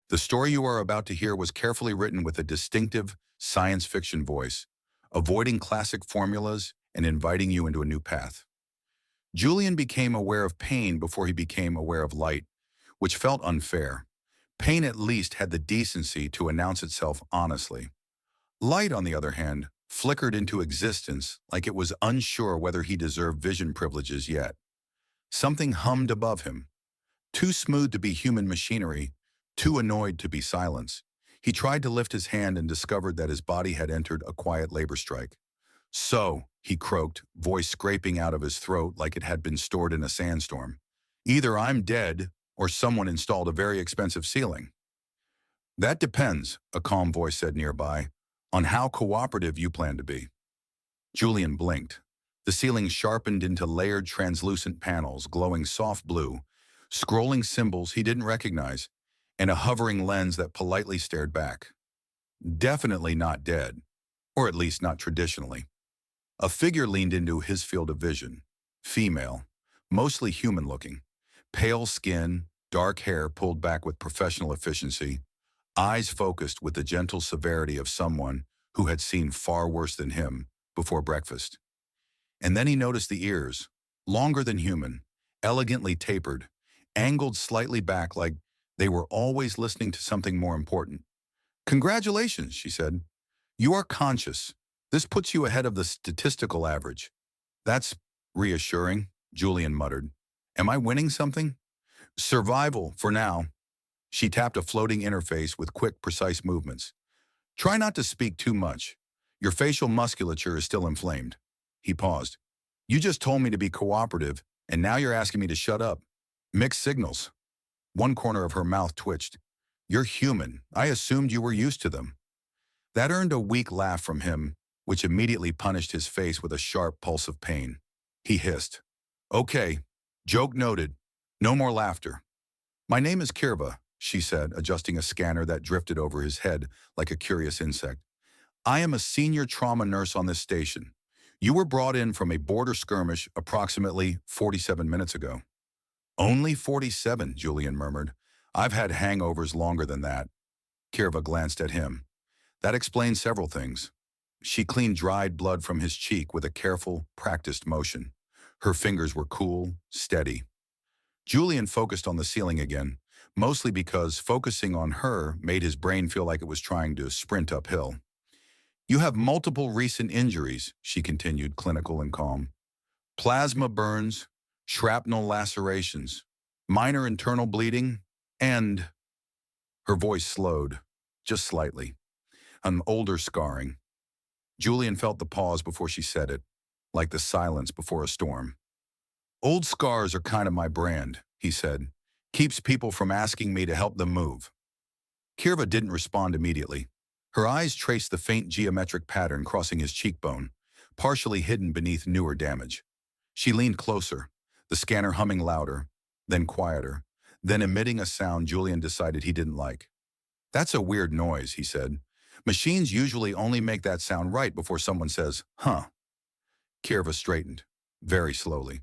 The story you are about to hear was carefully written with a distinctive science fiction voice, avoiding classic formulas and inviting you into a new path. Julian became aware of pain before he became aware of light, which felt unfair. Pain at least had the decency to announce itself honestly. Light, on the other hand, flickered into existence like it was unsure whether he deserved vision privileges yet. Something hummed above him, too smooth to be human machinery, too annoyed to be silence. He tried to lift his hand and discovered that his body had entered a quiet labor strike. So, he croaked, voice scraping out of his throat like it had been stored in a sandstorm. Either I'm dead, or someone installed a very expensive ceiling. That depends, a calm voice said nearby, on how cooperative you plan to be. Julian blinked. The ceiling sharpened into layered translucent panels, glowing soft blue, scrolling symbols he didn't recognize, and a hovering lens that politely stared back. Definitely not dead, or at least not traditionally. A figure leaned into his field of vision. Female, mostly human-looking. Pale skin, dark hair pulled back with professional efficiency, eyes focused with the gentle severity of someone who had seen far worse than him before breakfast. And then he noticed the ears, longer than human, elegantly tapered, angled slightly back like they were always listening to something more important. Congratulations, she said. You are conscious. This puts you ahead of the statistical average. That's reassuring, Julian muttered. Am I winning something? Survival, for now. She tapped a floating interface with quick, precise movements. Try not to speak too much. Your facial musculature is still inflamed. He paused. You just told me to be cooperative, and now you're asking me to shut up. Mixed signals. One corner of her mouth twitched. You're human. I assumed you were used to them. That earned a weak laugh from him, which immediately punished his face with a sharp pulse of pain. He hissed. Okay, joke noted. No more laughter. My name is Kierva, she said, adjusting a scanner that drifted over his head like a curious insect. I am a senior trauma nurse on this station. You were brought in from a border skirmish approximately 47 minutes ago. Only 47, Julian murmured. I've had hangovers longer than that. Kierva glanced at him. That explains several things. She cleaned dried blood from his cheek with a careful, practiced motion. Her fingers were cool, steady. Julian focused on the ceiling again, mostly because focusing on her made his brain feel like it was trying to sprint uphill. You have multiple recent injuries, she continued, clinical and calm. Plasma burns, shrapnel lacerations, minor internal bleeding, and... Her voice slowed, just slightly. An older scarring. Julian felt the pause before she said it, like the silence before a storm. Old scars are kind of my brand, he said. Keeps people from asking me to help them move. Kierva didn't respond immediately. Her eyes traced the faint geometric pattern crossing his cheekbone, partially hidden beneath newer damage. She leaned closer, the scanner humming louder, then quieter, then emitting a sound Julian decided he didn't like. That's a weird noise, he said. Machines usually only make that sound right before someone says, huh. Kierva straightened, very slowly.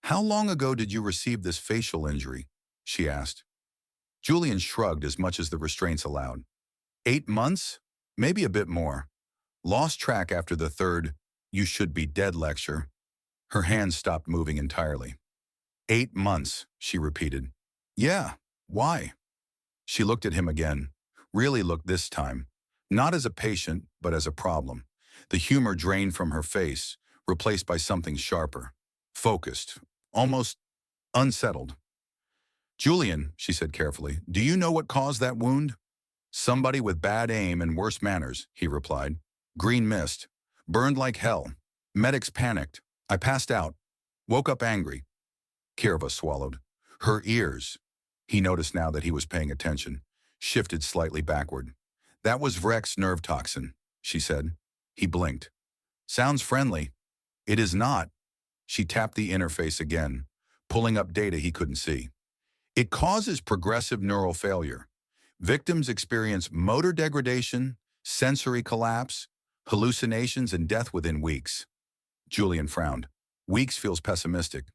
How long ago did you receive this facial injury? She asked. Julian shrugged as much as the restraints allowed. 8 months? Maybe a bit more. Lost track after the third, you should be dead lecture. Her hands stopped moving entirely. 8 months, she repeated. Yeah, why? She looked at him again, really looked this time, not as a patient, but as a problem. The humor drained from her face, replaced by something sharper, focused, almost unsettled. Julian, she said carefully, do you know what caused that wound? Somebody with bad aim and worse manners, he replied. Green mist. Burned like hell. Medics panicked. I passed out. Woke up angry. Kierva swallowed. Her ears, he noticed now that he was paying attention, shifted slightly backward. That was Vreck's nerve toxin, she said. He blinked. Sounds friendly. It is not. She tapped the interface again, pulling up data he couldn't see. It causes progressive neural failure. Victims experience motor degradation, sensory collapse, hallucinations, and death within weeks. Julian frowned. Weeks feels pessimistic.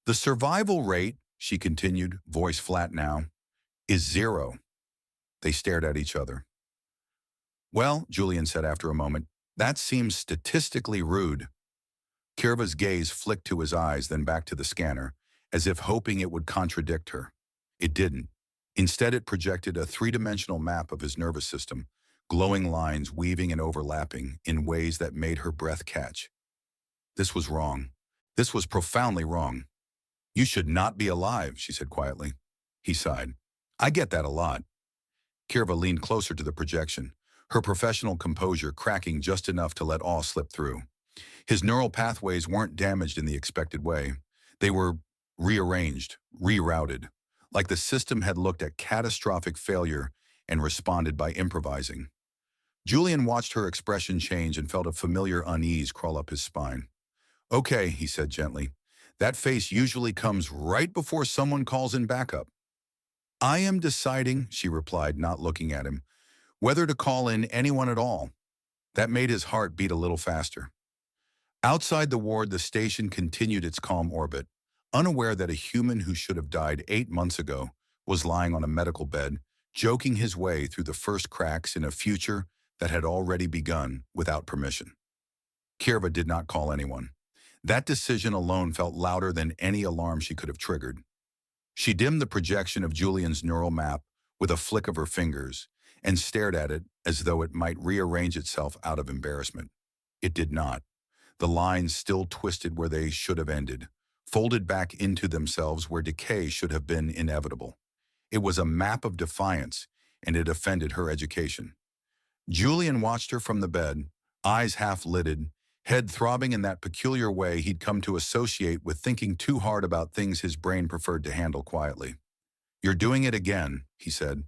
The survival rate, she continued, voice flat now, is 0. They stared at each other. Well, Julian said after a moment, that seems statistically rude. Kierva's gaze flicked to his eyes, then back to the scanner, as if hoping it would contradict her. It didn't. Instead, it projected a three-dimensional map of his nervous system, glowing lines weaving and overlapping in ways that made her breath catch. This was wrong. This was profoundly wrong. You should not be alive, she said quietly. He sighed. I get that a lot. Kierva leaned closer to the projection, her professional composure cracking just enough to let awe slip through. His neural pathways weren't damaged in the expected way. They were rearranged, rerouted, like the system had looked at catastrophic failure and responded by improvising. Julian watched her expression change and felt a familiar unease crawl up his spine. Okay, he said gently. That face usually comes right before someone calls in backup. I am deciding, she replied, not looking at him, whether to call in anyone at all. That made his heart beat a little faster. Outside the ward, the station continued its calm orbit, unaware that a human who should have died 8 months ago was lying on a medical bed, joking his way through the first cracks in a future that had already begun without permission. Kierva did not call anyone. That decision alone felt louder than any alarm she could have triggered. She dimmed the projection of Julian's neural map with a flick of her fingers and stared at it as though it might rearrange itself out of embarrassment. It did not. The lines still twisted where they should have ended, folded back into themselves where decay should have been inevitable. It was a map of defiance, and it offended her education. Julian watched her from the bed, eyes half-lidded, head throbbing in that peculiar way he'd come to associate with thinking too hard about things his brain preferred to handle quietly. You're doing it again, he said.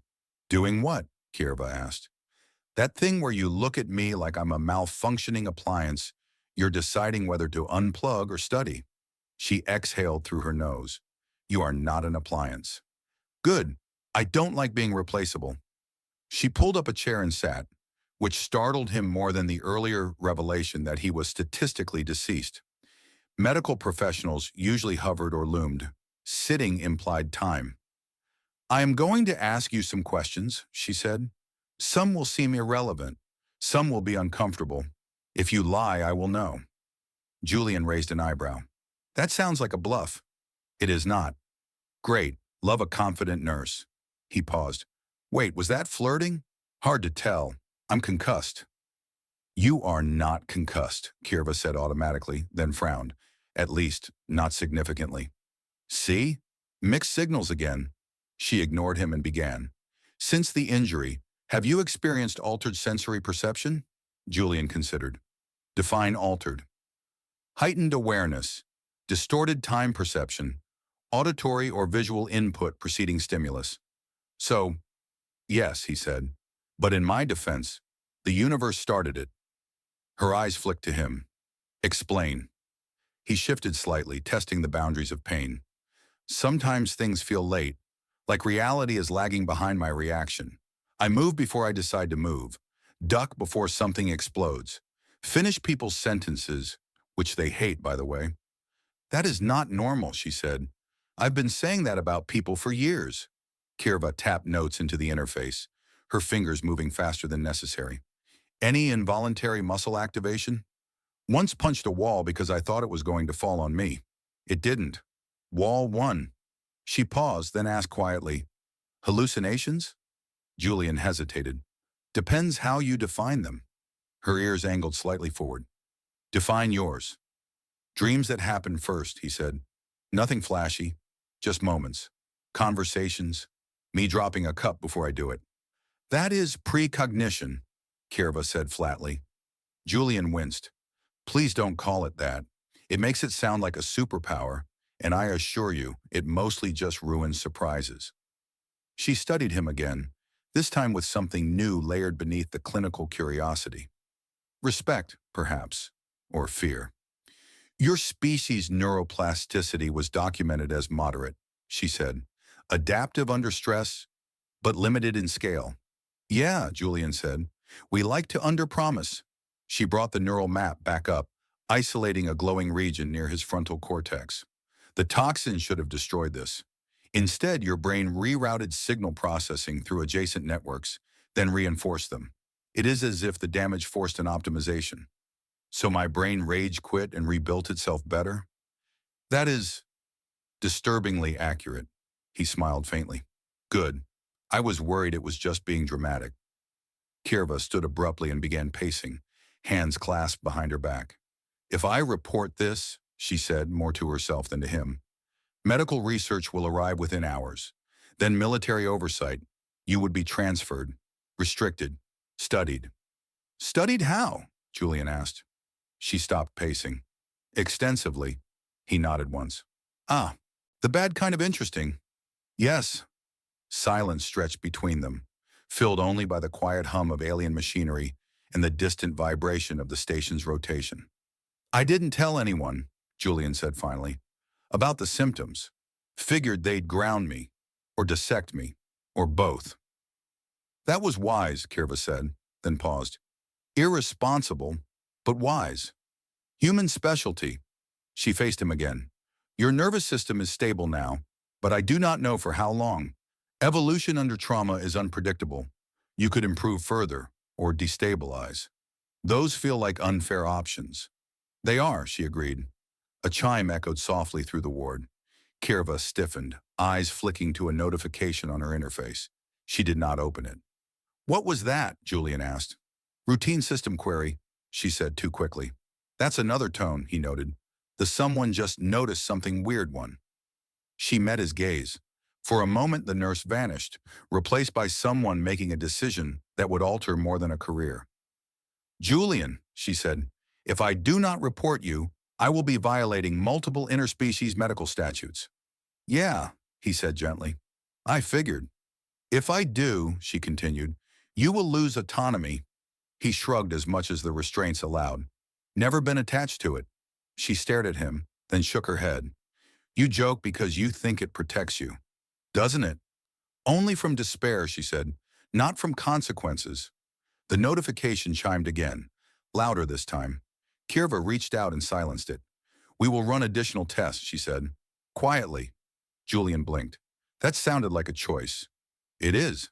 Doing what? Kierva asked. That thing where you look at me like I'm a malfunctioning appliance. You're deciding whether to unplug or study. She exhaled through her nose. You are not an appliance. Good. I don't like being replaceable. She pulled up a chair and sat, which startled him more than the earlier revelation that he was statistically deceased. Medical professionals usually hovered or loomed. Sitting implied time. I am going to ask you some questions, she said. Some will seem irrelevant. Some will be uncomfortable. If you lie, I will know. Julian raised an eyebrow. That sounds like a bluff. It is not. Great. Love a confident nurse. He paused. Wait, was that flirting? Hard to tell. I'm concussed. You are not concussed, Kierva said automatically, then frowned. At least, not significantly. See? Mixed signals again. She ignored him and began. Since the injury, have you experienced altered sensory perception? Julian considered. Define altered. Heightened awareness, distorted time perception, auditory or visual input preceding stimulus. So, yes, he said, but in my defense, the universe started it. Her eyes flicked to him. Explain. He shifted slightly, testing the boundaries of pain. Sometimes things feel late, like reality is lagging behind my reaction. I move before I decide to move, duck before something explodes, finish people's sentences, which they hate, by the way. That is not normal, she said. I've been saying that about people for years. Kierva tapped notes into the interface, her fingers moving faster than necessary. Any involuntary muscle activation? Once punched a wall because I thought it was going to fall on me. It didn't. Wall 1. She paused, then asked quietly, hallucinations? Julian hesitated. Depends how you define them. Her ears angled slightly forward. Define yours. Dreams that happen first, he said. Nothing flashy, just moments. Conversations, me dropping a cup before I do it. That is precognition, Kierva said flatly. Julian winced. Please don't call it that. It makes it sound like a superpower, and I assure you, it mostly just ruins surprises. She studied him again, this time with something new layered beneath the clinical curiosity. Respect, perhaps, or fear. Your species' neuroplasticity was documented as moderate, she said. Adaptive under stress, but limited in scale. Yeah, Julian said. We like to underpromise. She brought the neural map back up, isolating a glowing region near his frontal cortex. The toxin should have destroyed this. Instead, your brain rerouted signal processing through adjacent networks, then reinforced them. It is as if the damage forced an optimization. So my brain rage quit and rebuilt itself better? That is disturbingly accurate. He smiled faintly. Good. I was worried it was just being dramatic. Kierva stood abruptly and began pacing, hands clasped behind her back. If I report this, she said, more to herself than to him, medical research will arrive within hours. Then military oversight. You would be transferred, restricted, studied. Studied how? Julian asked. She stopped pacing. Extensively. He nodded once. Ah, the bad kind of interesting. Yes. Silence stretched between them, filled only by the quiet hum of alien machinery and the distant vibration of the station's rotation. I didn't tell anyone, Julian said finally, about the symptoms. Figured they'd ground me, or dissect me, or both. That was wise, Kierva said, then paused. Irresponsible, but wise. Human specialty. She faced him again. Your nervous system is stable now, but I do not know for how long. Evolution under trauma is unpredictable. You could improve further, or destabilize. Those feel like unfair options. They are, she agreed. A chime echoed softly through the ward. Kierva stiffened, eyes flicking to a notification on her interface. She did not open it. What was that? Julian asked. Routine system query, she said too quickly. That's another tone, he noted. The someone just noticed something weird one. She met his gaze. For a moment, the nurse vanished, replaced by someone making a decision that would alter more than a career. Julian, she said, if I do not report you, I will be violating multiple interspecies medical statutes. Yeah, he said gently. I figured. If I do, she continued, you will lose autonomy. He shrugged as much as the restraints allowed. Never been attached to it. She stared at him, then shook her head. You joke because you think it protects you. Doesn't it? Only from despair, she said, not from consequences. The notification chimed again, louder this time. Kierva reached out and silenced it. We will run additional tests, she said. Quietly. Julian blinked. That sounded like a choice. It is.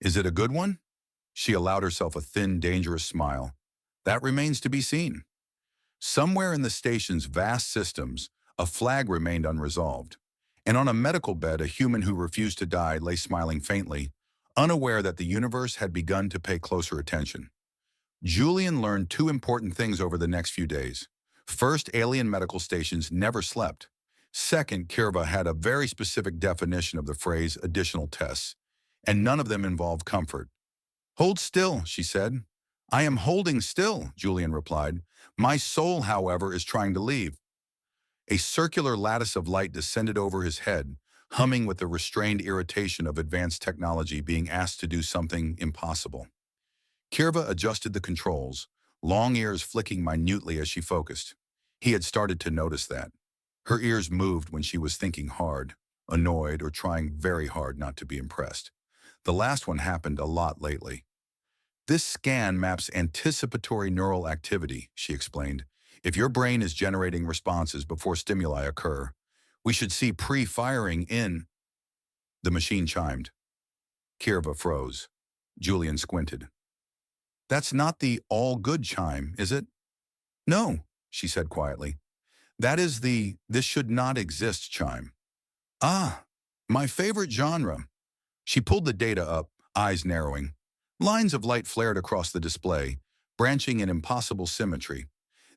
Is it a good one? She allowed herself a thin, dangerous smile. That remains to be seen. Somewhere in the station's vast systems, a flag remained unresolved. And on a medical bed, a human who refused to die lay smiling faintly, unaware that the universe had begun to pay closer attention. Julian learned two important things over the next few days. First, alien medical stations never slept. Second, Kierva had a very specific definition of the phrase additional tests, and none of them involved comfort. Hold still, she said. I am holding still, Julian replied. My soul, however, is trying to leave. A circular lattice of light descended over his head, humming with the restrained irritation of advanced technology being asked to do something impossible. Kierva adjusted the controls, long ears flicking minutely as she focused. He had started to notice that. Her ears moved when she was thinking hard, annoyed, or trying very hard not to be impressed. The last one happened a lot lately. This scan maps anticipatory neural activity, she explained. If your brain is generating responses before stimuli occur, we should see pre-firing in. The machine chimed. Kierva froze. Julian squinted. That's not the all-good chime, is it? No, she said quietly. That is the this should not exist chime. Ah, my favorite genre. She pulled the data up, eyes narrowing. Lines of light flared across the display, branching in impossible symmetry.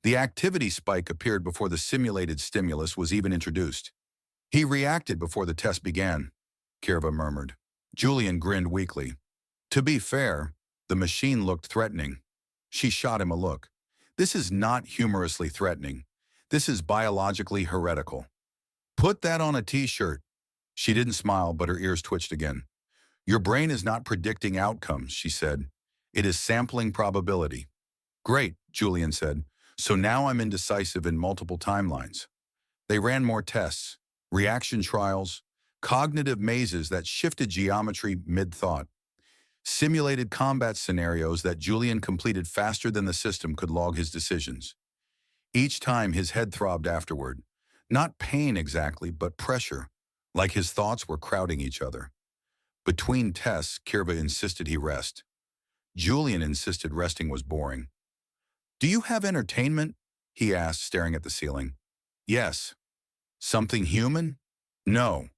The activity spike appeared before the simulated stimulus was even introduced. He reacted before the test began, Kierva murmured. Julian grinned weakly. To be fair, the machine looked threatening. She shot him a look. This is not humorously threatening. This is biologically heretical. Put that on a t-shirt. She didn't smile, but her ears twitched again. Your brain is not predicting outcomes, she said. It is sampling probability. Great, Julian said. So now I'm indecisive in multiple timelines. They ran more tests, reaction trials, cognitive mazes that shifted geometry mid-thought, simulated combat scenarios that Julian completed faster than the system could log his decisions. Each time his head throbbed afterward. Not pain exactly, but pressure. like his thoughts were crowding each other. Between tests, Kierva insisted he rest. Julian insisted resting was boring. "Do you have entertainment?" he asked, staring at the ceiling. "Yes." "Something human?" "No."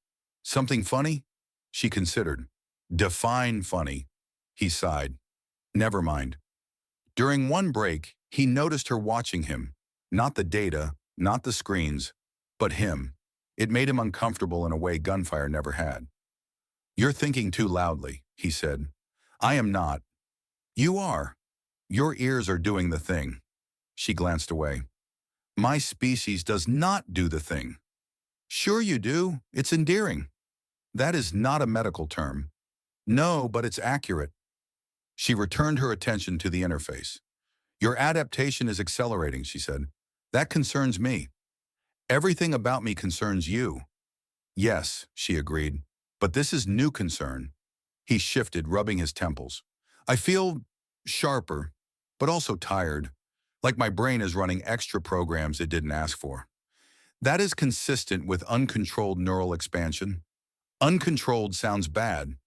"Something funny?" She considered. "Define funny." He sighed. "Never mind." During one break, he noticed her watching him. Not the data, not the screens, but him. It made him uncomfortable in a way gunfire never had. "You're thinking too loudly," he said. "I am not." "You are. Your ears are doing the thing." She glanced away. "My species does not do the thing." "Sure you do. It's endearing." "That is not a medical term." "No, but it's accurate." She returned her attention to the interface. "Your adaptation is accelerating," she said. "That concerns me." "Everything about me concerns you." "Yes," she agreed, "but this is new concern." He shifted, rubbing his temples. "I feel sharper, but also tired, like my brain is running extra programs it didn't ask for." "That is consistent with uncontrolled neural expansion." "Uncontrolled sounds bad."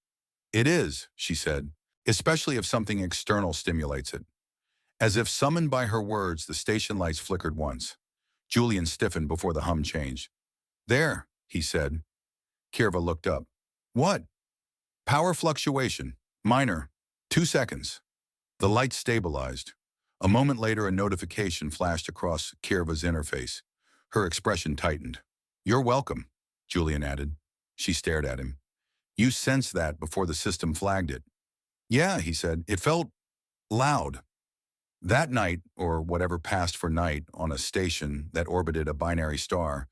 "It is," she said, "especially if something external stimulates it." As if summoned by her words, the station lights flickered once. Julian stiffened before the hum changed. "There," he said. Kierva looked up. "What?" "Power fluctuation. Minor. 2 seconds." The light stabilized. A moment later, a notification flashed across Kierva's interface. Her expression tightened. "You're welcome," Julian added. She stared at him. "You sensed that before the system flagged it." "Yeah," he said. "It felt loud." That night, or whatever passed for night, on a station that orbited a binary star,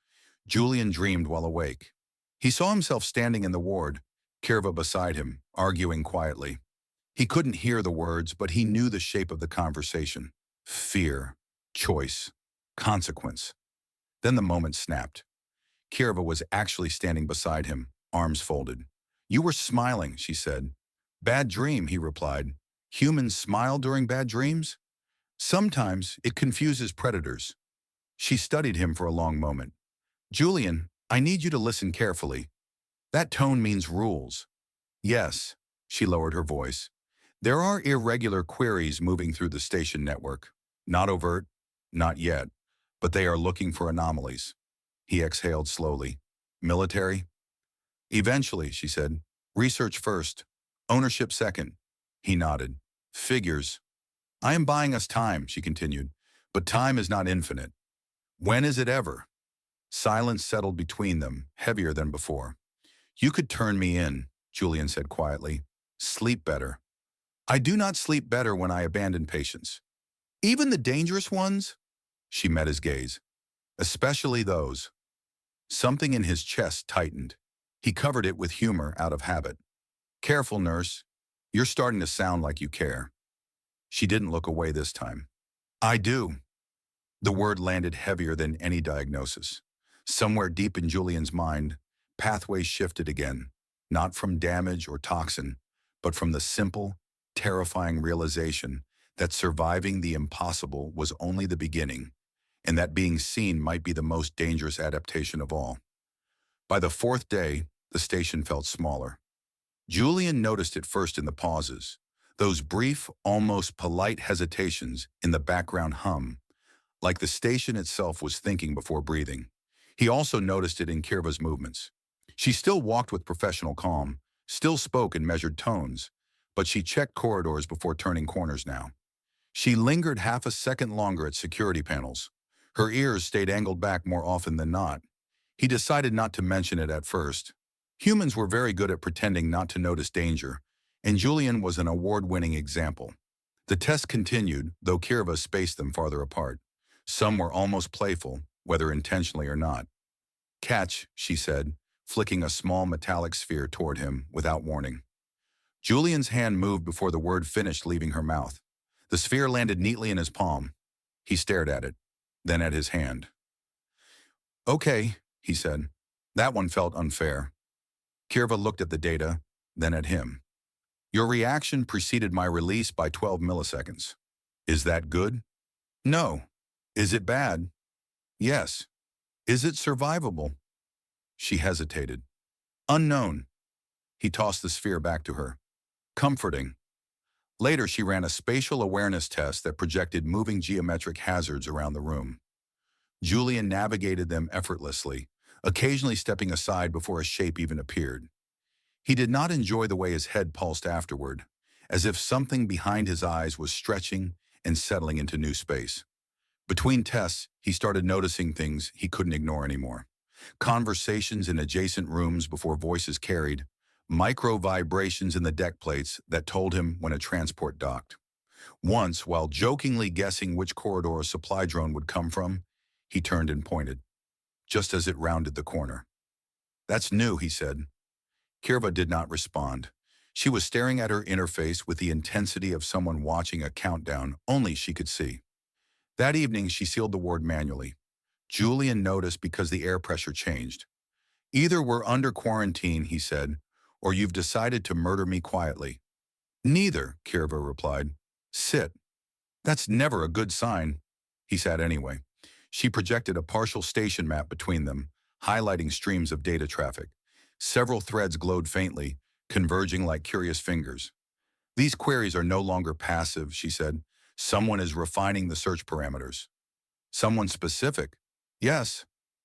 Julian dreamed while awake. He saw himself standing in the ward, Kierva beside him, arguing quietly. He couldn't hear the words, but he knew the shape of the conversation. Fear, choice, consequence. Then the moment snapped. Kierva was actually standing beside him, arms folded. "You were smiling," she said. "Bad dream," he replied. "Humans smile during bad dreams?" "Sometimes it confuses predators." She studied him for a long moment. "Julian, I need you to listen carefully. That tone means rules." "Yes," she lowered her voice. "There are irregular queries moving through the station network. Not overt, not yet, but they are looking for anomalies." He exhaled slowly. "Military?" "Eventually," she said. "Research first. Ownership second." He nodded. "Figures." "I am buying us time," she continued. "But time is not infinite." "When is it ever?" Silence settled between them, heavier than before. "You could turn me in," Julian said quietly. "Sleep better." "I do not sleep better when I abandon patients." "Even the dangerous ones?" She met his gaze. "Especially those." Something in his chest tightened. He covered it with humor out of habit. "Careful, nurse. You're starting to sound like you care." She didn't look away this time. "I do." The word landed heavier than any diagnosis. Somewhere deep in Julian's mind, pathways shifted again, not from damage or toxin, but from the simple, terrifying realization that surviving the impossible was only the beginning, and that being seen might be the most dangerous adaptation of all. By the 4th day, the station felt smaller. Julian noticed it first in the pauses, those brief, almost polite hesitations in the background hum, like the station itself was thinking before breathing. He also noticed it in Kierva's movements. She still walked with professional calm, still spoke in measured tones, but she checked corridors before turning corners now. She lingered half a second longer at security panels. Her ears stayed angled back more often than not. He decided not to mention it at first. Humans were very good at pretending not to notice danger, and Julian was an award-winning example. The test continued, though Kierva spaced them farther apart. Some were almost playful, whether intentionally or not. "Catch," she said, flicking a small metallic sphere toward him without warning. Julian's hand moved before the word finished leaving her mouth. The sphere landed neatly in his palm. He stared at it, then at his hand. "Okay," he said. "That one felt unfair." Kierva looked at the data, then at him. "Your reaction preceded my release by 12 milliseconds. Is that good?" "No." "Is it bad?" "Yes." "Is it survivable?" She hesitated. Unknown. He tossed the sphere back to her. Comforting. Later, she ran a spatial awareness test that projected moving geometric hazards around the room. Julian navigated them effortlessly, occasionally stepping aside before a shape even appeared. He did not enjoy the way his head pulsed afterward, as if something behind his eyes was stretching and settling into new space. Between tests, he started noticing things he couldn't ignore anymore. Conversations in adjacent rooms before voices carried, micro vibrations in the deck plates that told him when a transport docked. Once, while jokingly guessing which corridor a supply drone would come from, he turned and pointed, just as it rounded the corner. "That's new," he said. Kierva did not respond. She was staring at her interface with the intensity of someone watching a countdown only she could see. That evening, she sealed the ward manually. Julian noticed because the air pressure changed. "Either we're under quarantine," he said, "or you've decided to murder me quietly." "Neither," Kierva replied. "Sit." "That's never a good sign." He sat anyway. She projected a partial station map between them, highlighting streams of data traffic. Several threads glowed faintly, converging like curious fingers. "These queries are no longer passive," she said. "Someone is refining the search parameters." "Someone specific?" "Yes,"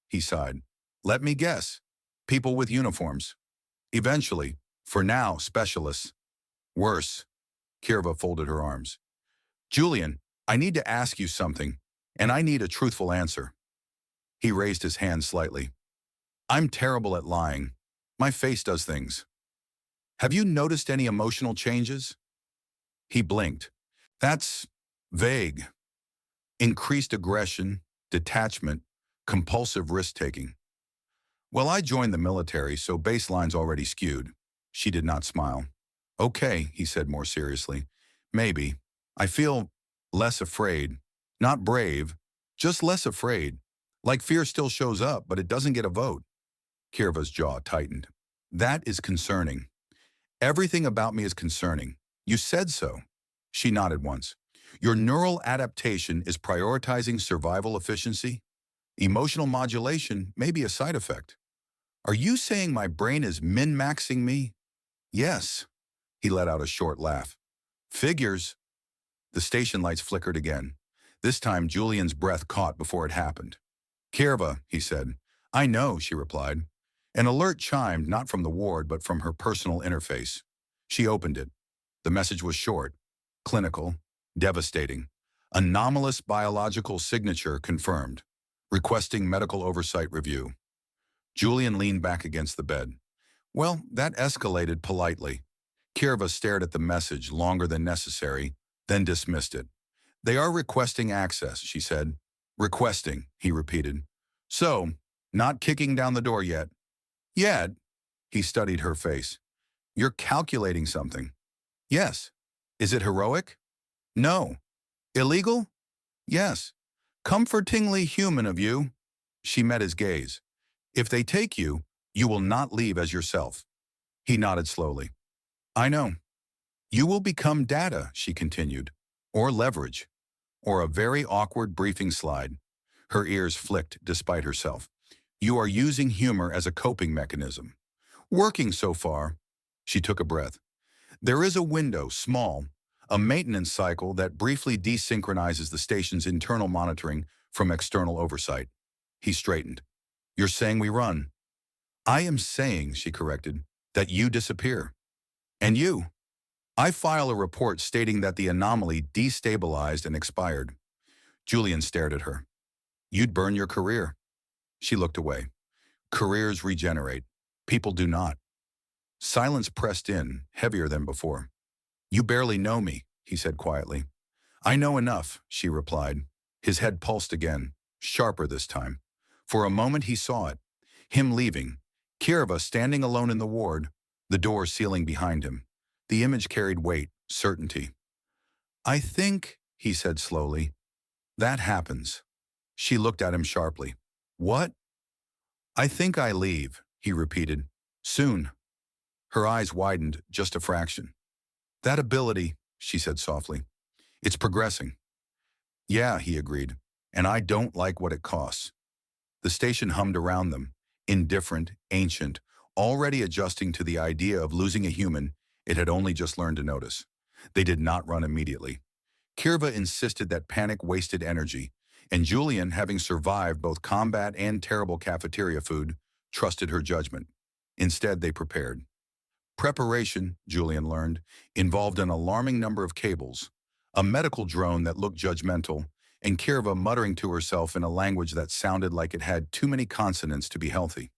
he sighed. "Let me guess. People with uniforms." "Eventually. For now, specialists." "Worse." Kierva folded her arms. "Julian, I need to ask you something, and I need a truthful answer." He raised his hand slightly. "I'm terrible at lying. My face does things. Have you noticed any emotional changes?" He blinked. "That's vague. Increased aggression, detachment, compulsive risk-taking." "Well, I joined the military, so baseline's already skewed." She did not smile. "Okay," he said more seriously. "Maybe. I feel less afraid. Not brave, just less afraid. Like fear still shows up, but it doesn't get a vote." Kierva's jaw tightened. "That is concerning." "Everything about me is concerning. You said so." She nodded once. "Your neural adaptation is prioritizing survival efficiency? Emotional modulation may be a side effect." "Are you saying my brain is min-maxing me?" "Yes." He let out a short laugh. "Figures." The station lights flickered again. This time, Julian's breath caught before it happened. "Kierva," he said. "I know," she replied. An alert chimed, not from the ward, but from her personal interface. She opened it. The message was short, clinical, devastating. "Anomalous biological signature confirmed. Requesting medical oversight review." Julian leaned back against the bed. "Well, that escalated politely." Kierva stared at the message longer than necessary, then dismissed it. "They are requesting access," she said. "Requesting," he repeated. "So, not kicking down the door yet?" "Yet?" He studied her face. "You're calculating something." "Yes." "Is it heroic?" "No." "Illegal?" "Yes." "Comfortingly human of you." She met his gaze. "If they take you, you will not leave as yourself." He nodded slowly. "I know." "You will become data," she continued, "or leverage, or a very awkward briefing slide." Her ears flicked despite herself. "You are using humor as a coping mechanism. Working so far." She took a breath. "There is a window, small, a maintenance cycle that briefly desynchronizes the station's internal monitoring from external oversight." He straightened. "You're saying we run?" "I am saying," she corrected, "that you disappear." "And you?" "I file a report stating that the anomaly destabilized and expired." Julian stared at her. "You'd burn your career." She looked away. "Careers regenerate. People do not." Silence pressed in, heavier than before. "You barely know me," he said quietly. "I know enough," she replied. His head pulsed again, sharper this time. For a moment he saw it. Him leaving. Kierva standing alone in the ward, the door sealing behind him. The image carried weight, certainty. "I think," he said slowly, "that happens." She looked at him sharply. "What?" "I think I leave," he repeated. "Soon." Her eyes widened just a fraction. "That ability," she said softly, "it's progressing." "Yeah," he agreed, "and I don't like what it costs." The station hummed around them, indifferent, ancient, already adjusting to the idea of losing a human it had only just learned to notice. They did not run immediately. Kierva insisted that panic wasted energy, and Julian, having survived both combat and terrible cafeteria food, trusted her judgment. Instead, they prepared. Preparation, Julian learned, involved an alarming number of cables, a medical drone that looked judgmental, and Kierva muttering to herself in a language that sounded like it had too many consonants to be healthy.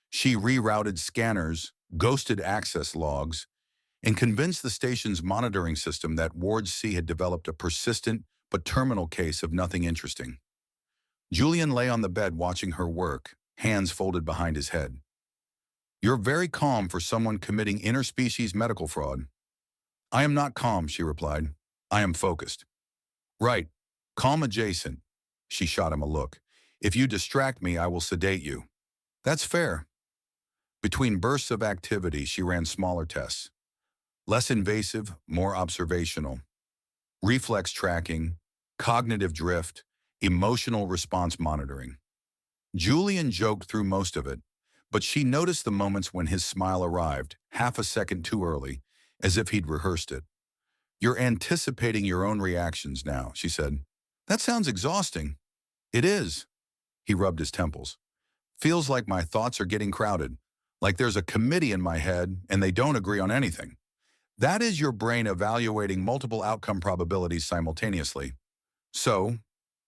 She rerouted scanners, ghosted access logs, and convinced the station's monitoring system that Ward C had developed a persistent but terminal case of nothing interesting. Julian lay on the bed watching her work, hands folded behind his head. "You're very calm for someone committing interspecies medical fraud." "I am not calm," she replied. "I am focused." "Right. Calm adjacent." She shot him a look. "If you distract me, I will sedate you." "That's fair." Between bursts of activity, she ran smaller tests. Less invasive, more observational. Reflex tracking, cognitive drift, emotional response monitoring. Julian joked through most of it, but she noticed the moments when his smile arrived, half a second too early, as if he'd rehearsed it. "You're anticipating your own reactions now," she said. "That sounds exhausting." "It is." He rubbed his temples. "Feels like my thoughts are getting crowded, like there's a committee in my head and they don't agree on anything. That is your brain evaluating multiple outcome probabilities simultaneously." "So,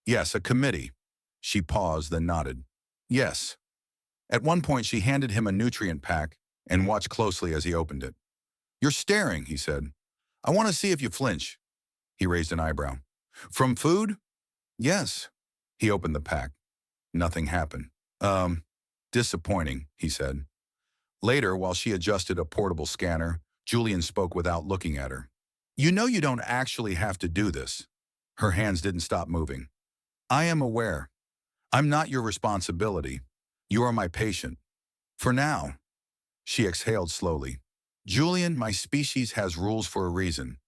yes, a committee." She paused, then nodded. "Yes." At one point, she handed him a nutrient pack and watched closely as he opened it. "You're staring," he said. "I want to see if you flinch." He raised an eyebrow. "From food?" "Yes." He opened the pack. Nothing happened. Disappointing," he said. Later, while she adjusted a portable scanner, Julian spoke without looking at her. "You know you don't actually have to do this." Her hands didn't stop moving. "I am aware. I'm not your responsibility. You are my patient. For now." She exhaled slowly. "Julian, my species has rules for a reason.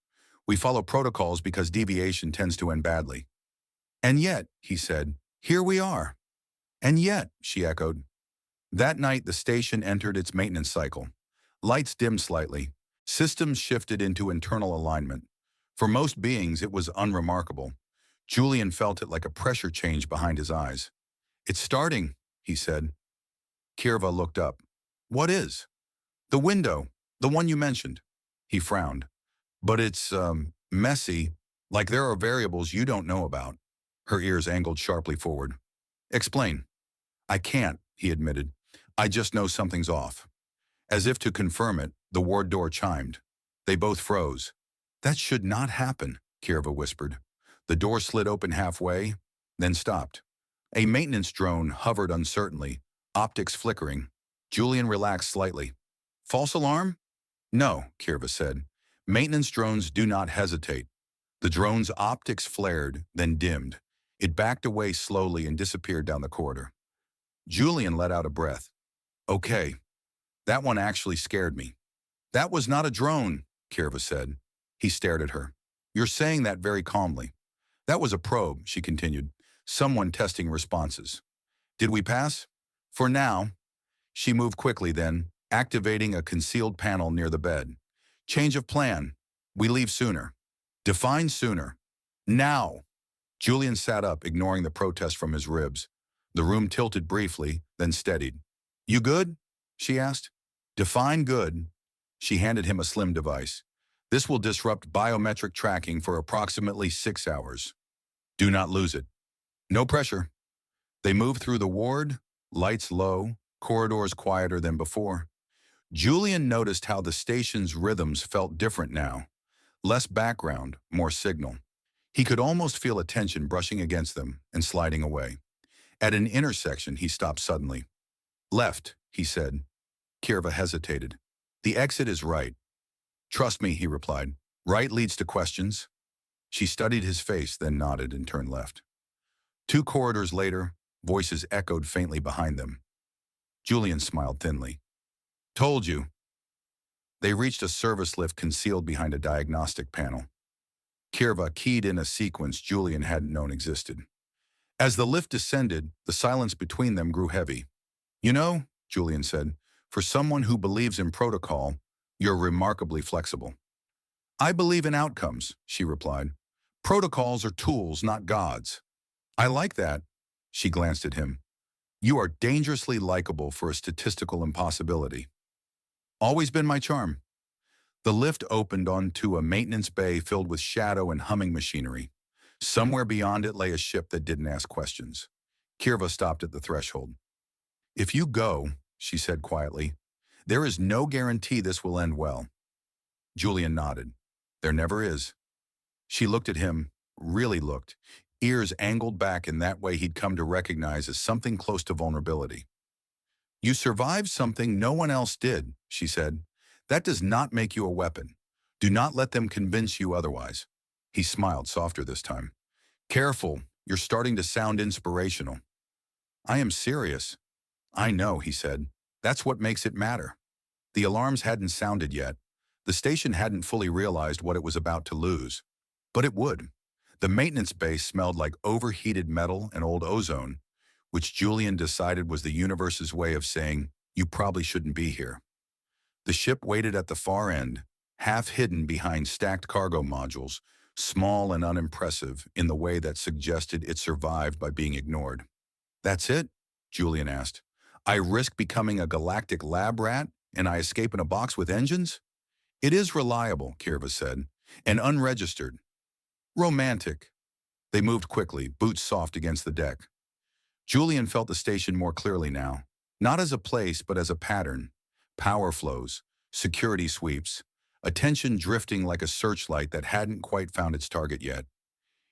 We follow protocols because deviation tends to end badly." "And yet," he said, "here we are." "And yet," she echoed. That night, the station entered its maintenance cycle. Lights dimmed slightly. Systems shifted into internal alignment. For most beings, it was unremarkable. Julian felt it like a pressure change behind his eyes. "It's starting," he said. Kierva looked up. "What is?" "The window, the one you mentioned." He frowned. "But it's, messy, like there are variables you don't know about." Her ears angled sharply forward. "Explain." "I can't," he admitted. "I just know something's off." As if to confirm it, the ward door chimed. They both froze. "That should not happen," Kierva whispered. The door slid open halfway, then stopped. A maintenance drone hovered uncertainly, optics flickering. Julian relaxed slightly. "False alarm?" "No," Kierva said. "Maintenance drones do not hesitate." The drone's optics flared, then dimmed. It backed away slowly and disappeared down the corridor. Julian let out a breath. "Okay. That one actually scared me." "That was not a drone," Kierva said. He stared at her. "You're saying that very calmly." "That was a probe," she continued. "Someone testing responses." "Did we pass?" "For now." She moved quickly then, activating a concealed panel near the bed. "Change of plan. We leave sooner." "Define sooner." "Now." Julian sat up, ignoring the protest from his ribs. The room tilted briefly, then steadied. "You good?" she asked. "Define good." She handed him a slim device. "This will disrupt biometric tracking for approximately 6 hours. Do not lose it." "No pressure." They moved through the ward, lights low, corridors quieter than before. Julian noticed how the station's rhythms felt different now. Less background, more signal. He could almost feel attention brushing against them and sliding away. At an intersection, he stopped suddenly. "Left," he said. Kierva hesitated. "The exit is right." "Trust me," he replied. "Right leads to questions." She studied his face, then nodded and turned left. 2 corridors later, voices echoed faintly behind them. Julian smiled thinly. "Told you." They reached a service lift concealed behind a diagnostic panel. Kierva keyed in a sequence Julian hadn't known existed. As the lift descended, the silence between them grew heavy. "You know," Julian said, For someone who believes in protocol, you're remarkably flexible. I believe in outcomes, she replied. Protocols are tools, not gods. I like that. She glanced at him. You are dangerously likable for a statistical impossibility. Always been my charm. The lift opened onto a maintenance bay filled with shadow and humming machinery. Somewhere beyond it lay a ship that didn't ask questions. Kierva stopped at the threshold. If you go, she said quietly, there is no guarantee this will end well. Julian nodded. There never is. She looked at him, really looked, ears angled back in that way he'd come to recognize as something close to vulnerability. You survived something no one else did, she said. That does not make you a weapon. Do not let them convince you otherwise. He smiled softer this time. Careful, you're starting to sound inspirational. I am serious. I know, he said. That's what makes it matter. The alarms hadn't sounded yet. The station hadn't fully realized what it was about to lose. But it would. The maintenance base smelled like overheated metal and old ozone, which Julian decided was the universe's way of saying, you probably shouldn't be here. The ship waited at the far end, half hidden behind stacked cargo modules, small and unimpressive in the way that suggested it survived by being ignored. That's it? Julian asked. I risk becoming a galactic lab rat and I escape in a box with engines? It is reliable, Kierva said, and unregistered. Romantic. They moved quickly, boots soft against the deck. Julian felt the station more clearly now, not as a place but as a pattern. Power flows, security sweeps, attention drifting like a searchlight that hadn't quite found its target yet.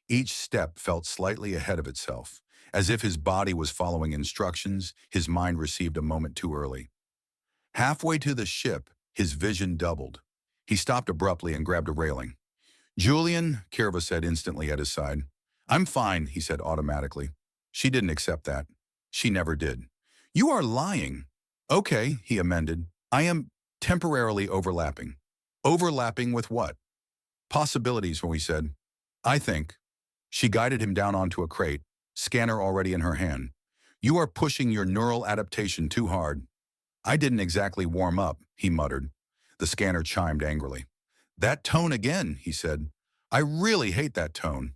Each step felt slightly ahead of itself, as if his body was following instructions his mind received a moment too early. Halfway to the ship, his vision doubled. He stopped abruptly and grabbed a railing. Julian, Kierva said instantly at his side. I'm fine, he said automatically. She didn't accept that. She never did. You are lying. Okay, he amended. I am temporarily overlapping. Overlapping with what? Possibilities, he said. I think. She guided him down onto a crate, scanner already in her hand. You are pushing your neural adaptation too hard. I didn't exactly warm up, he muttered. The scanner chimed angrily. That tone again, he said. I really hate that tone.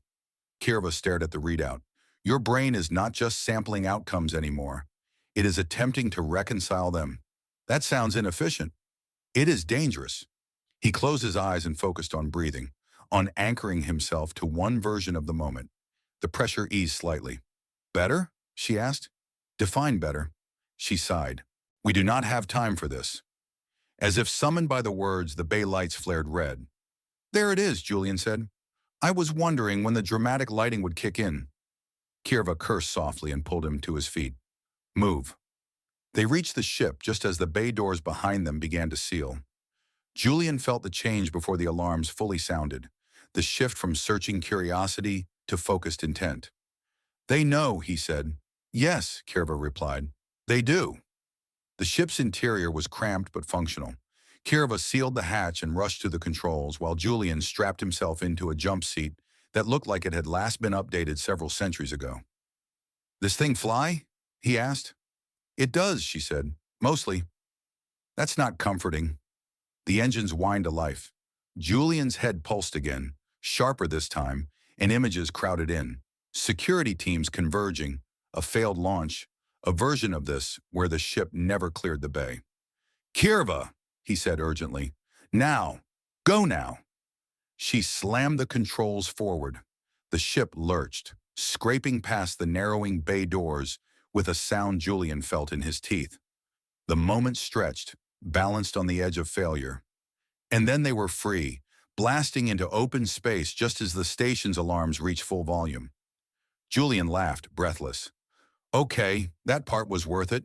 Kierva stared at the readout. Your brain is not just sampling outcomes anymore. It is attempting to reconcile them. That sounds inefficient. It is dangerous. He closed his eyes and focused on breathing, on anchoring himself to one version of the moment. The pressure eased slightly. Better? She asked. Define better. She sighed. We do not have time for this. As if summoned by the words, the bay lights flared red. There it is, Julian said. I was wondering when the dramatic lighting would kick in. Kierva cursed softly and pulled him to his feet. Move. They reached the ship just as the bay doors behind them began to seal. Julian felt the change before the alarms fully sounded, the shift from searching curiosity to focused intent. They know, he said. Yes, Kierva replied. They do. The ship's interior was cramped but functional. Kierva sealed the hatch and rushed to the controls while Julian strapped himself into a jump seat that looked like it had last been updated several centuries ago. This thing fly? He asked. It does, she said. Mostly. That's not comforting. The engines whined to life. Julian's head pulsed again, sharper this time, and images crowded in. Security teams converging, a failed launch, a version of this where the ship never cleared the bay. Kierva, he said urgently. Now. Go now. She slammed the controls forward. The ship lurched, scraping past the narrowing bay doors with a sound Julian felt in his teeth. The moment stretched, balanced on the edge of failure. And then they were free, blasting into open space just as the station's alarms reached full volume. Julian laughed, breathless. Okay, that part was worth it.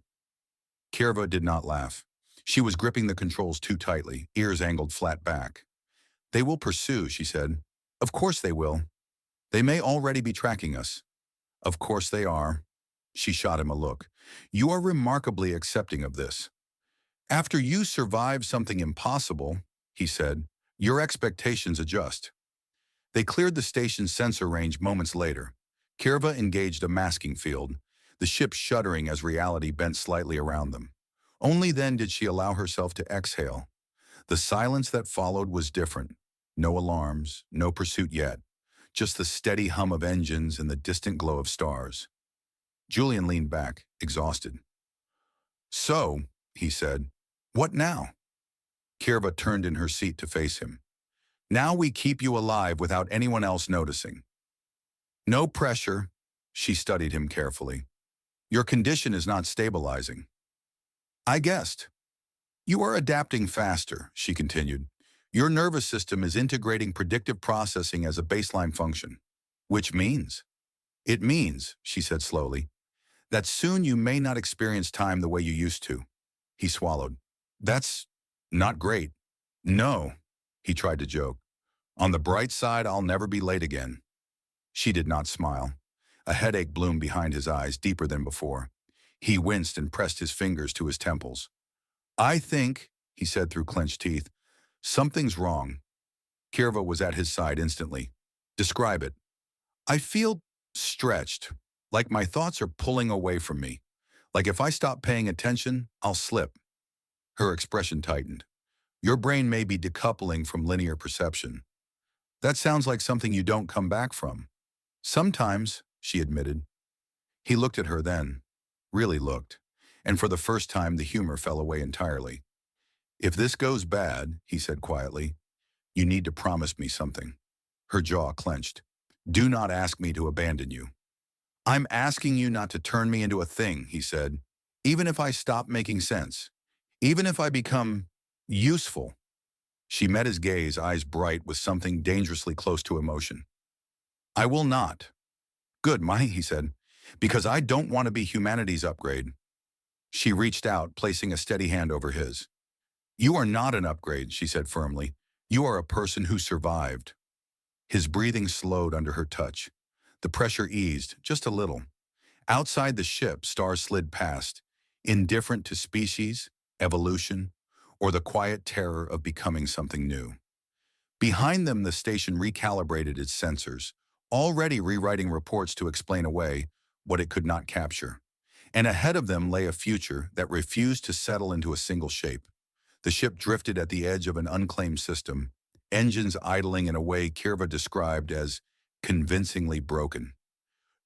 Kierva did not laugh. She was gripping the controls too tightly, ears angled flat back. They will pursue, she said. Of course they will. They may already be tracking us. Of course they are. She shot him a look. You are remarkably accepting of this. After you survive something impossible, he said, your expectations adjust. They cleared the station's sensor range moments later. Kierva engaged a masking field, the ship shuddering as reality bent slightly around them. Only then did she allow herself to exhale. The silence that followed was different. No alarms, no pursuit yet, just the steady hum of engines and the distant glow of stars. Julian leaned back, exhausted. "So," he said, "what now?" Kierva turned in her seat to face him. "Now we keep you alive without anyone else noticing." "No pressure," she studied him carefully. "Your condition is not stabilizing." "I guessed." "You are adapting faster," she continued. "Your nervous system is integrating predictive processing as a baseline function." "Which means?" "It means," she said slowly, "that soon you may not experience time the way you used to." He swallowed. "That's not great." "No," he tried to joke. "On the bright side, I'll never be late again." She did not smile. A headache bloomed behind his eyes, deeper than before. He winced and pressed his fingers to his temples. "I think," he said through clenched teeth, "something's wrong." Kierva was at his side instantly. "Describe it." "I feel stretched, like my thoughts are pulling away from me. Like if I stop paying attention, I'll slip." Her expression tightened. "Your brain may be decoupling from linear perception." "That sounds like something you don't come back from." "Sometimes," she admitted. He looked at her then, really looked, and for the first time the humor fell away entirely. "If this goes bad," he said quietly, "you need to promise me something." Her jaw clenched. "Do not ask me to abandon you." "I'm asking you not to turn me into a thing," he said. "Even if I stop making sense. Even if I become useful." She met his gaze, eyes bright with something dangerously close to emotion. "I will not." "Good, Mai," he said, "because I don't want to be humanity's upgrade." She reached out, placing a steady hand over his. "You are not an upgrade," she said firmly. "You are a person who survived." His breathing slowed under her touch. The pressure eased, just a little. Outside the ship, stars slid past, indifferent to species, evolution, or the quiet terror of becoming something new. Behind them, the station recalibrated its sensors, already rewriting reports to explain away what it could not capture. And ahead of them lay a future that refused to settle into a single shape. The ship drifted at the edge of an unclaimed system, engines idling in a way Kierva described as convincingly broken.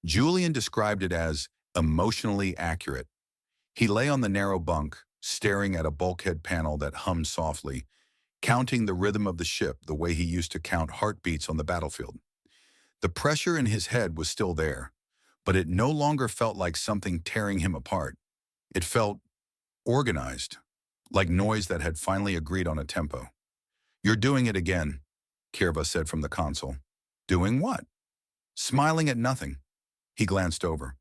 Julian described it as emotionally accurate. He lay on the narrow bunk, staring at a bulkhead panel that hummed softly, counting the rhythm of the ship the way he used to count heartbeats on the battlefield. The pressure in his head was still there, but it no longer felt like something tearing him apart. It felt organized, like noise that had finally agreed on a tempo. "You're doing it again," Kierva said from the console. "Doing what?" "Smiling at nothing." He glanced over.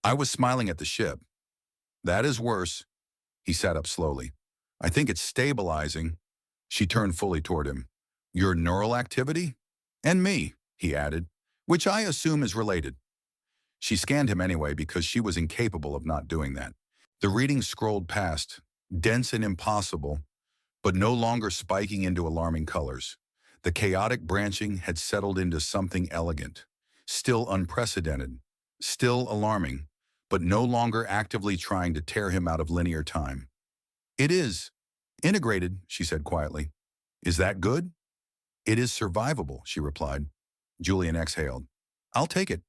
"I was smiling at the ship." "That is worse." He sat up slowly. "I think it's stabilizing." She turned fully toward him. "Your neural activity?" "And me," he added, "which I assume is related." She scanned him anyway because she was incapable of not doing that. The readings scrolled past, dense and impossible, but no longer spiking into alarming colors. The chaotic branching had settled into something elegant, still unprecedented, still alarming, but no longer actively trying to tear him out of linear time. "It is integrated," she said quietly. "Is that good?" "It is survivable," she replied. Julian exhaled. "I'll take it."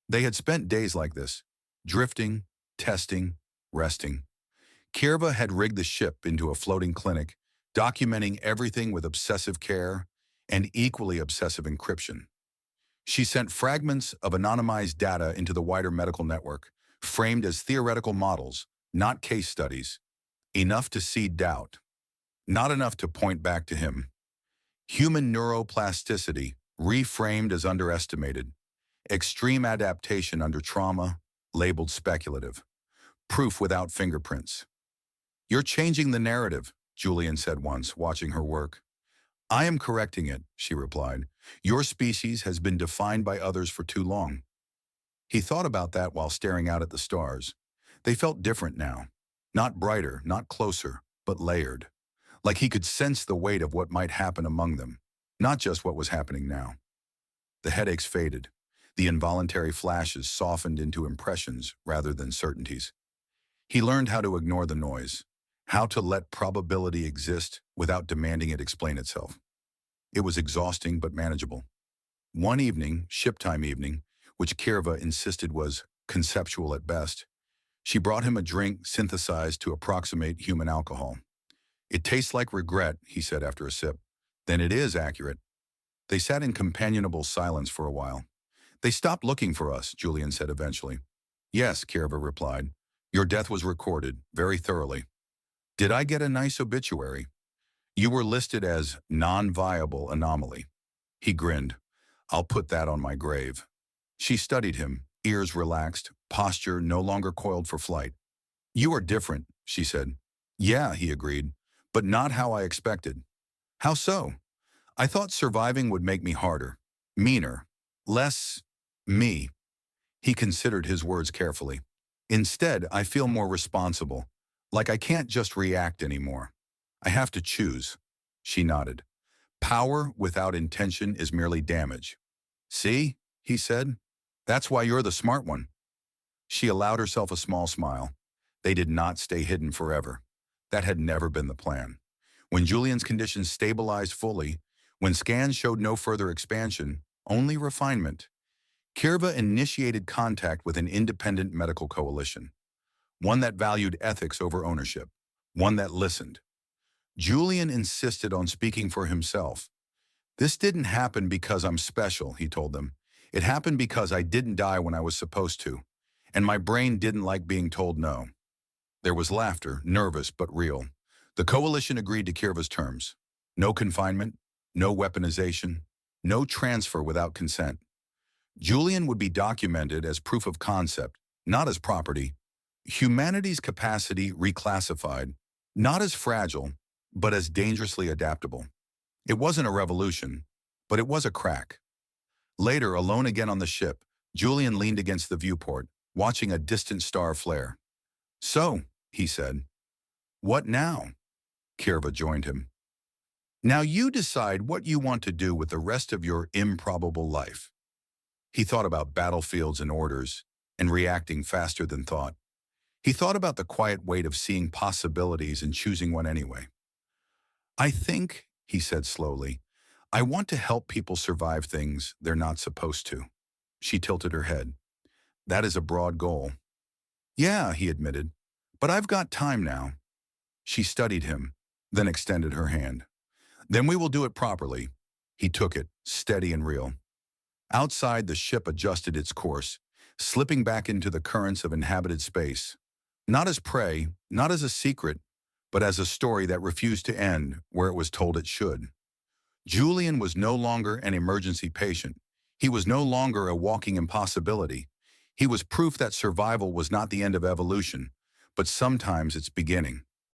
They had spent days like this, drifting, testing, resting. Kierva had rigged the ship into a floating clinic, documenting everything with obsessive care and equally obsessive encryption. She sent fragments of anonymized data into the wider medical network, framed as theoretical models, not case studies, enough to seed doubt, not enough to point back to him. Human neuroplasticity, reframed as underestimated. Extreme adaptation under trauma, labeled speculative. Proof without fingerprints. "You're changing the narrative," Julian said once, watching her work. "I am correcting it," she replied. "Your species has been defined by others for too long." He thought about that while staring out at the stars. They felt different now. Not brighter, not closer, but layered. Like he could sense the weight of what might happen among them, not just what was happening now. The headaches faded. The involuntary flashes softened into impressions rather than certainties. He learned how to ignore the noise, How to let probability exist without demanding it explain itself. It was exhausting but manageable. One evening, ship time evening, which Kierva insisted was conceptual at best, she brought him a drink synthesized to approximate human alcohol. "It tastes like regret," he said after a sip. "Then it is accurate." They sat in companionable silence for a while. "They stopped looking for us," Julian said eventually. "Yes," Kierva replied. "Your death was recorded, very thoroughly." "Did I get a nice obituary?" "You were listed as non-viable anomaly." He grinned. "I'll put that on my grave." She studied him, ears relaxed, posture no longer coiled for flight. "You are different," she said. "Yeah," he agreed, "but not how I expected." "How so?" "I thought surviving would make me harder, meaner, less me." He considered his words carefully. "Instead, I feel more responsible, like I can't just react anymore. I have to choose." She nodded. "Power without intention is merely damage." "See?" he said. "That's why you're the smart one." She allowed herself a small smile. They did not stay hidden forever. That had never been the plan. When Julian's conditions stabilized fully, when scans showed no further expansion, only refinement, Kierva initiated contact with an independent medical coalition, one that valued ethics over ownership, one that listened. Julian insisted on speaking for himself. "This didn't happen because I'm special," he told them. "It happened because I didn't die when I was supposed to, and my brain didn't like being told no." There was laughter, nervous but real. The coalition agreed to Kierva's terms. No confinement, no weaponization, no transfer without consent. Julian would be documented as proof of concept, not as property. Humanity's capacity reclassified, not as fragile, but as dangerously adaptable. It wasn't a revolution, but it was a crack. Later, alone again on the ship, Julian leaned against the viewport, watching a distant star flare. "So," he said, "what now?" Kierva joined him. "Now you decide what you want to do with the rest of your improbable life." He thought about battlefields and orders, and reacting faster than thought. He thought about the quiet weight of seeing possibilities and choosing one anyway. "I think," he said slowly, "I want to help people survive things they're not supposed to." She tilted her head. "That is a broad goal." "Yeah," he admitted, "but I've got time now." She studied him, then extended her hand. "Then we will do it properly." He took it, steady and real. Outside, the ship adjusted its course, slipping back into the currents of inhabited space. Not as prey, not as a secret, but as a story that refused to end where it was told it should. Julian was no longer an emergency patient. He was no longer a walking impossibility. He was proof that survival was not the end of evolution, but sometimes its beginning.